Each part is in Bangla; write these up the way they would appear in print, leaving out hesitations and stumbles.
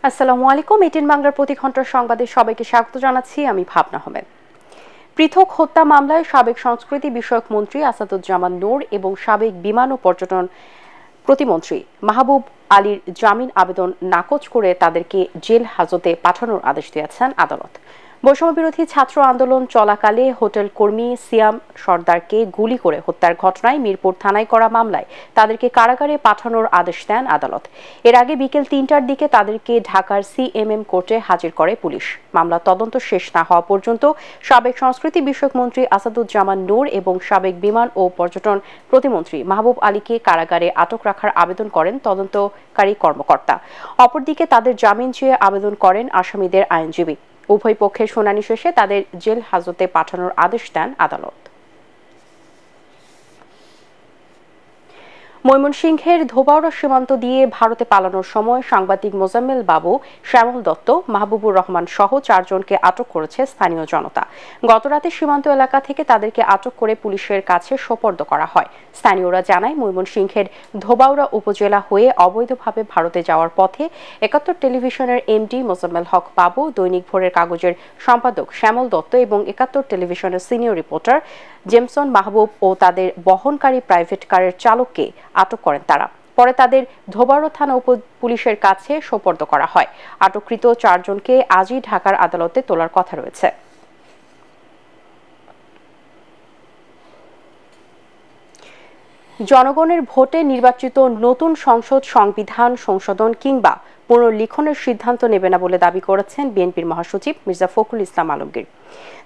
আসসালামু আলাইকুম। এটিএন বাংলার প্রতি ঘন্টার সংবাদে সবাইকে স্বাগত জানাচ্ছি। আমি ভাবনা আহমেদ। পৃথক হত্যা মামলায় সাবেক সংস্কৃতি বিষয়ক মন্ত্রী আসাদুজ্জামান নূর এবং সাবেক বিমান ও পর্যটন প্রতিমন্ত্রী মাহবুব আলীর জামিন আবেদন নাকচ করে তাদেরকে জেল হাজতে পাঠানোর আদেশ দিয়েছেন আদালত। বৈষম্য বিরোধী ছাত্র আন্দোলন চলাকালে হোটেল কর্মী সিয়াম সর্দারকে গুলি করে হত্যার ঘটনায় মিরপুর থানায় করা মামলায় তাদেরকে কারাগারে পাঠানোর আদেশ দেন আদালত। এর আগে বিকেল ৩টার দিকে তাদেরকে ঢাকার সিএমএম কোর্টে হাজির করে পুলিশ। মামলা তদন্ত শেষ না হওয়া পর্যন্ত সাবেক সংস্কৃতি বিষয়ক মন্ত্রী আসাদুজ্জামান নূর এবং সাবেক বিমান ও পর্যটন প্রতিমন্ত্রী মাহবুব আলীকে কারাগারে আটক রাখার আবেদন করেন তদন্তকারী কর্মকর্তা। অপরদিকে তাদের জামিন চেয়ে আবেদন করেন আসামিদের আইনজীবী। উভয় পক্ষের শুনানি শেষে তাদের জেল হাজতে পাঠানোর আদেশ দেন আদালত। ময়মনসিংহের ধোবাউড়া সীমান্ত দিয়ে ভারতে পালানোর সময় সাংবাদিক মোজাম্মেল বাবু, শ্যামল দত্ত, মাহবুবুর রহমান সহ 4 জনকে আটক করেছে স্থানীয় জনতা। গতরাতে সীমান্ত এলাকা থেকে তাদেরকে আটক করে পুলিশের কাছে সোপর্দ করা হয়। স্থানীয়রা জানায়, ময়মনসিংহের ধোবাউড়া উপজেলা হয়ে অবৈধভাবে ভারতে যাওয়ার পথে ৭১ টেলিভিশনের এমডি মোজাম্মেল হক বাবু, দৈনিক ভোরের কাগজের সম্পাদক শ্যামল দত্ত এবং ৭১ টেলিভিশনের সিনিয়র রিপোর্টার জেমসন মাহবুব ও তাদের বহনকারী প্রাইভেট কারের চালককে আটক করেন তারা। পরে তাদের ধোবাউড়া থানা পুলিশের কাছে সোপর্দ করা হয়। আটককৃত 4 জনকে আজই ঢাকার আদালতে তোলার কথা রয়েছে। জনগণের ভোটে নির্বাচিত নতুন সংসদ সংবিধান সংশোধন কিংবা পুনর্লিখনের সিদ্ধান্ত নেবে না বলে দাবি করেছেন বিএনপির মহাসচিব মির্জা ফখরুল ইসলাম আলমগীর।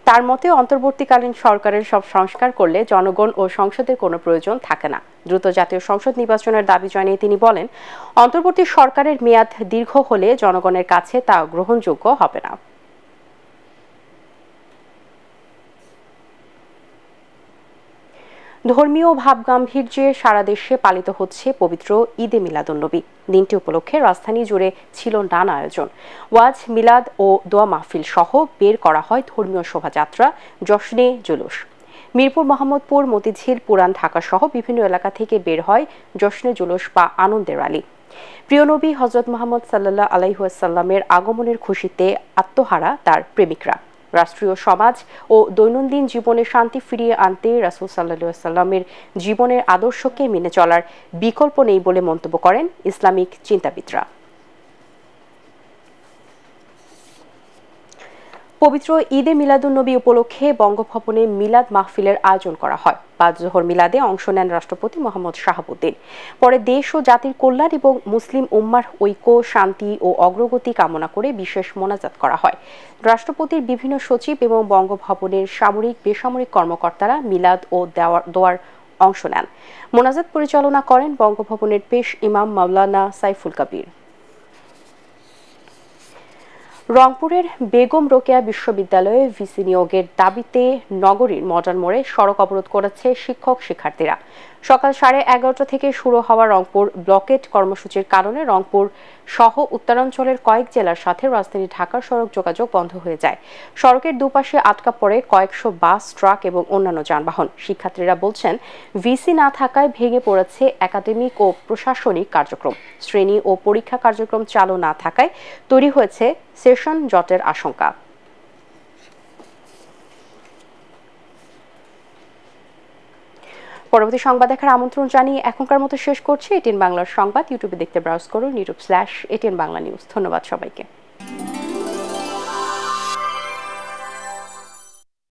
তার মতে, অন্তর্বর্তীকালীন সরকারের সব সংস্কার করলে জনগণ ও সংসদের কোনো প্রয়োজন থাকে না। দ্রুত জাতীয় সংসদ নির্বাচনের দাবি জানিয়ে তিনি বলেন, অন্তর্বর্তী সরকারের মেয়াদ দীর্ঘ হলে জনগণের কাছে তা গ্রহণযোগ্য হবে না। ধর্মীয় ভাবগাম্ভীর্যে সারা দেশে পালিত হচ্ছে পবিত্র ঈদে মিলাদুন্নবী। দিনটি উপলক্ষে রাজধানী জুড়ে ছিল নানা আয়োজন। ওয়াজ, মিলাদ ও দোয়া মাহফিল সহ বের করা হয় ধর্মীয় শোভাযাত্রা, জশ্নে জুলুস। মিরপুর, মোহাম্মদপুর, মতিঝিল, পুরান ঢাকা সহ বিভিন্ন এলাকা থেকে বের হয় জশ্নে জুলুস বা আনন্দের র্যালি। প্রিয় নবী হযরত মুহাম্মদ সাল্লাল্লাহু আলাইহি ওয়াসাল্লামের আগমনের খুশিতে আত্মহারা তার প্রেমিকরা। রাষ্ট্রীয় সমাজ ও দৈনন্দিন জীবনে শান্তি ফিরিয়ে আনতে রাসূল সাল্লাল্লাহু আলাইহি ওয়াসাল্লামের জীবনের আদর্শকে মেনে চলার বিকল্প নেই বলে মন্তব্য করেন ইসলামিক চিন্তাবিদরা। পবিত্র ঈদে মিলাদুন্নবী উপলক্ষে বঙ্গভবনে মিলাদ মাহফিলের আয়োজন করা হয়। ৫ জোহর মিলাদে অংশ নেন রাষ্ট্রপতি মোহাম্মদ শাহাবুদ্দিন। পরে দেশ ও জাতির কল্যাণ এবং মুসলিম উম্মার ঐক্য, শান্তি ও অগ্রগতি কামনা করে বিশেষ মোনাজাত করা হয়। রাষ্ট্রপতির বিভিন্ন সচিব এবং বঙ্গভবনের সামরিক বেসামরিক কর্মকর্তারা মিলাদ ও দোয়ার অংশ নেন। মোনাজাত পরিচালনা করেন বঙ্গভবনের পেশ ইমাম মাওলানা সাইফুল কবির। রংপুরের বেগম রোকেয়া বিশ্ববিদ্যালয়ে ভিসি নিয়োগের দাবিতে নগরীর মডার্ন মোড়ে সড়ক অবরোধ করেছে শিক্ষক শিক্ষার্থীরা। সকাল 11:30 থেকে শুরু হওয়া রংপুর ব্লকেট কর্মসূচির কারণে রংপুর সহ উত্তরাঞ্চলের কয়েক জেলার সাথে রাজধানী ঢাকার সড়ক যোগাযোগ বন্ধ হয়ে যায়। সড়কের দুপাশে আটকা পড়ে কয়েকশো বাস, ট্রাক এবং অন্যান্য যানবাহন। শিক্ষার্থীরা বলছেন, ভিসি না থাকায় ভেঙে পড়েছে একাডেমিক ও প্রশাসনিক কার্যক্রম। শ্রেণী ও পরীক্ষা কার্যক্রম চালু না থাকায় তৈরি হয়েছে সেশন জটের আশঙ্কা। পরবর্তী সংবাদ দেখার আমন্ত্রণ জানিয়ে এখনকার মতো শেষ করছি। এটিএন বাংলার সংবাদ ইউটিউবে দেখতে ব্রাউজ করুন, youtube/ATN Bangla News। ধন্যবাদ সবাইকে।